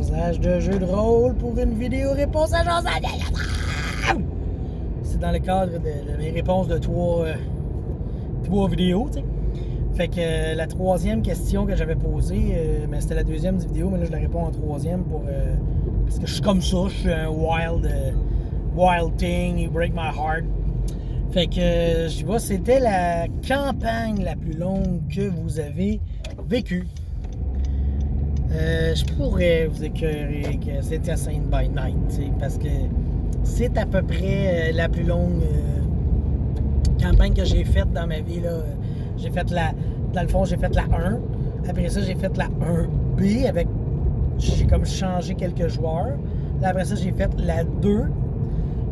Jasage de jeu de rôle pour une vidéo réponse à Jasage. C'est dans le cadre de mes réponses de trois vidéos, tu sais. Fait que la troisième question que j'avais posée, mais c'était la deuxième vidéo, mais là je la réponds en troisième parce que je suis comme ça, je suis un wild thing, you break my heart. Fait que je vois, c'était la campagne la plus longue que vous avez vécue. Je pourrais vous écœurer que c'était Saint by Night, parce que c'est à peu près la plus longue campagne que j'ai faite dans ma vie. Là. J'ai fait dans le fond, j'ai fait la 1. Après ça, j'ai fait la 1B avec. J'ai comme changé quelques joueurs. Là, après ça, j'ai fait la 2.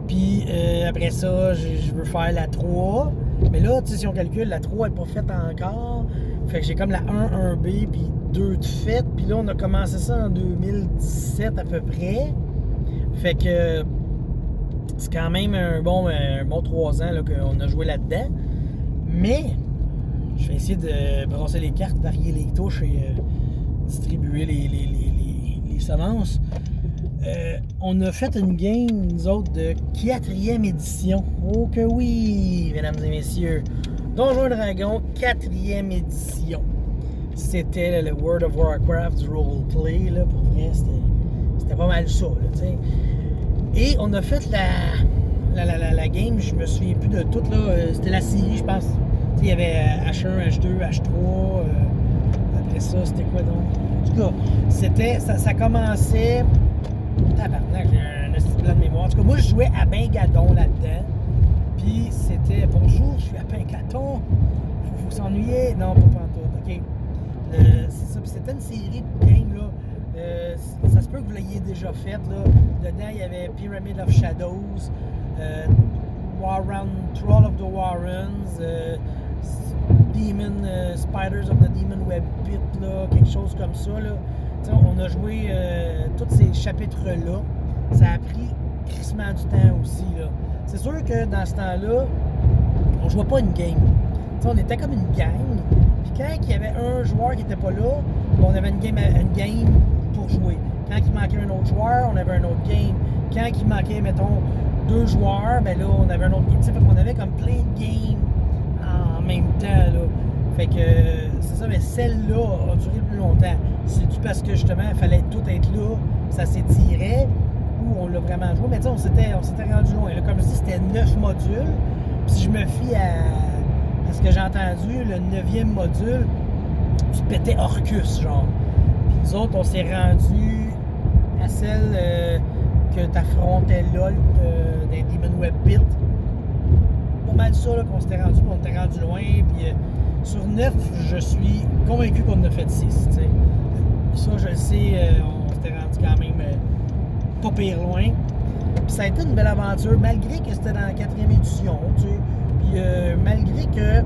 Puis après ça, je veux faire la 3. Mais là, tu sais, si on calcule, la 3 n'est pas faite encore. Fait que j'ai comme la 1, 1B, puis 2 de faites. Puis là, on a commencé ça en 2017 à peu près. Fait que c'est quand même un bon 3 ans là, qu'on a joué là-dedans. Mais je vais essayer de brasser les cartes, varier les touches et distribuer les semences. On a fait une game, nous autres, de 4e édition. Oh que oui, mesdames et messieurs. Donjons et Dragons, 4e édition. C'était le World of Warcraft du roleplay, là, pour vrai, c'était pas mal ça, là, tu sais. Et on a fait la game, je me souviens plus de tout, là, c'était la série, je pense. Il y avait H1, H2, H3, après ça, c'était quoi donc? En tout cas, ça commençait... Tabarnak, j'ai un petit plan de mémoire. En tout cas, moi, je jouais à Bengadon là-dedans. Puis c'était... Bonjour, je suis à Bengadon. Vous s'ennuyez? Non, pas pantoute, OK. C'est ça, puis c'était une série de games, là. Ça se peut que vous l'ayez déjà faite, là. Dedans, il y avait Pyramid of Shadows, Troll of the Warrens, Spiders of the Demon Web Pit, là, quelque chose comme ça, là. T'sais, on a joué tous ces chapitres-là. Ça a pris crissement du temps aussi, là. C'est sûr que dans ce temps-là, on jouait pas une game. T'sais, on était comme une gang. Puis quand il y avait un joueur qui était pas là, on avait une game pour jouer. Quand il manquait un autre joueur, on avait un autre game. Quand il manquait, mettons, 2 joueurs, ben là, on avait un autre game. Fait qu'on avait comme plein de games en même temps, là. Fait que c'est ça, mais celle-là a duré plus longtemps. C'est-tu parce que justement, il fallait tout être là, ça s'étirait, ou on l'a vraiment joué? Mais tu sais, on s'était rendu loin. Là, comme je dis, c'était 9 modules. Puis si je me fie à ce que j'ai entendu, le 9e module, tu pétais Orcus, genre. Puis nous autres, on s'est rendu à celle que t'affrontais là, des Demon Web Pit. Pas mal ça, là, qu'on s'était rendu, puis on était rendu loin, puis... Sur 9, je suis convaincu qu'on en a fait 6, tu sais. Ça, je le sais, on s'était rendu quand même pas pire loin. Puis ça a été une belle aventure, malgré que c'était dans la 4e édition, tu sais. Puis malgré que,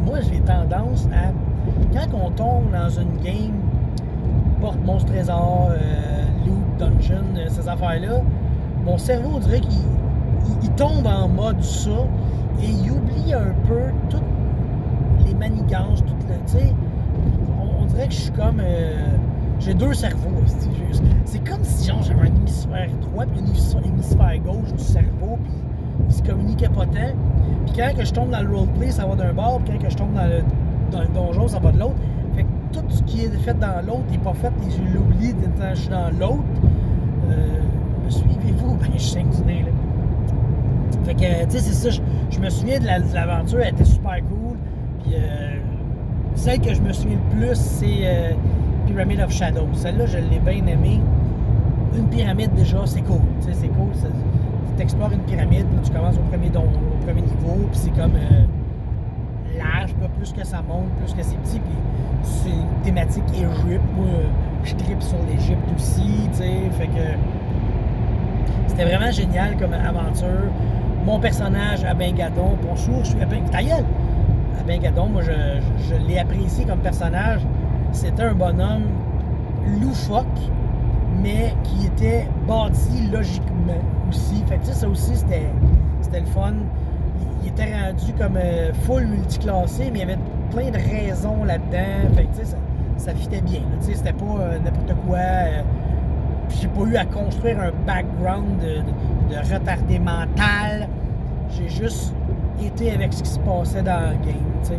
moi, j'ai tendance à, quand on tombe dans une game, porte monstre trésor, loot, dungeon, ces affaires-là, mon cerveau, on dirait qu'il tombe en mode ça, et il oublie un peu tout les manigances, tout le... Tu sais, on dirait que je suis comme... j'ai 2 cerveaux, c'est comme si genre j'avais un hémisphère droit puis un hémisphère gauche du cerveau, puis ils se communiquaient pas tant. Puis quand que je tombe dans le roleplay, ça va d'un bord, puis quand que je tombe dans le donjon, ça va de l'autre. Fait que tout ce qui est fait dans l'autre n'est pas fait, et je l'oublie quand je suis dans l'autre. Me suivez-vous? Ben, je saigne du nez, là. Fait que, tu sais, c'est ça, je me souviens de l'aventure, elle était super cool. Puis celle que je me souviens le plus, c'est Pyramid of Shadows. Celle-là, je l'ai bien aimée. Une pyramide, déjà, c'est cool. Tu sais, c'est cool. Tu explores une pyramide, là, tu commences au premier niveau, puis c'est comme large, plus que ça monte, plus que c'est petit. Puis c'est une thématique Égypte. Moi, je tripe sur l'Égypte aussi, tu sais. Fait que c'était vraiment génial comme aventure. Mon personnage à Bengadon, bonjour, je suis à Bengadon. À Bengadon, moi, je l'ai apprécié comme personnage. C'était un bonhomme loufoque, mais qui était bâti logiquement aussi. Fait que ça aussi, c'était le fun. Il était rendu comme full multiclassé, mais il y avait plein de raisons là-dedans. Fait que ça fitait bien. C'était pas n'importe quoi. j'ai pas eu à construire un background de retardé mental. J'ai juste été avec ce qui se passait dans le game, tu sais.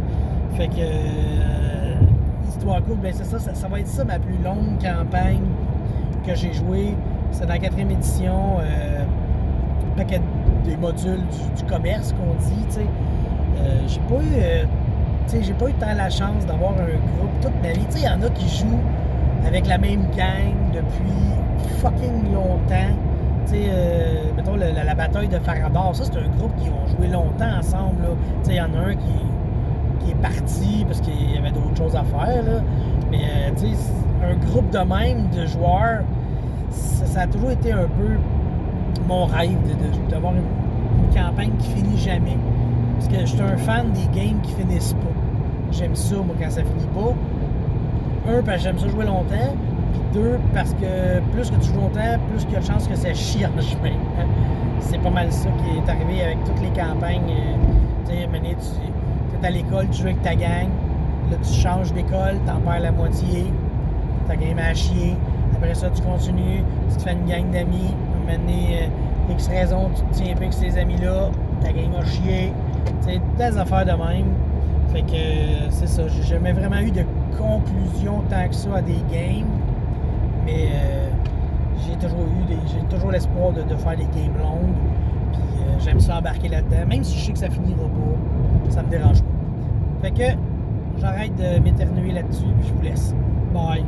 Fait que histoire courte, ben c'est ça, ça va être ça ma plus longue campagne que j'ai jouée. C'est dans la 4e édition, paquet des modules du commerce qu'on dit, tu sais. J'ai pas eu j'ai pas eu tant la chance d'avoir un groupe toute ma vie. Tu sais, il y en a qui jouent avec la même gang depuis fucking longtemps. Tu sais, mettons la bataille de Faradar, ça c'est un groupe qui ont joué longtemps ensemble, là. Tu sais, il y en a un qui est parti parce qu'il y avait d'autres choses à faire, là. Mais, tu sais, un groupe de même, de joueurs, ça a toujours été un peu mon rêve d'avoir une campagne qui finit jamais. Parce que je suis un fan des games qui finissent pas. J'aime ça, moi, quand ça finit pas. Un, parce que j'aime ça jouer longtemps. Puis deux, parce que plus que tu joues longtemps, plus qu'il y a de chances que ça chie en chemin. C'est pas mal ça qui est arrivé avec toutes les campagnes. Tu sais, tu es à l'école, tu joues avec ta gang. Là, tu changes d'école, t'en perds la moitié. Ta game à chier. Après ça, tu continues. Tu te fais une gang d'amis. À un moment donné, X raison, tu te tiens pas avec ces amis-là. Ta game a chier. C'est des affaires de même. Fait que c'est ça. J'ai jamais vraiment eu de conclusion tant que ça à des games. Mais j'ai toujours l'espoir de faire des games longues. Puis j'aime ça embarquer là-dedans. Même si je sais que ça finira pas, ça me dérange pas. Fait que j'arrête de m'éternuer là-dessus puis je vous laisse. Bye.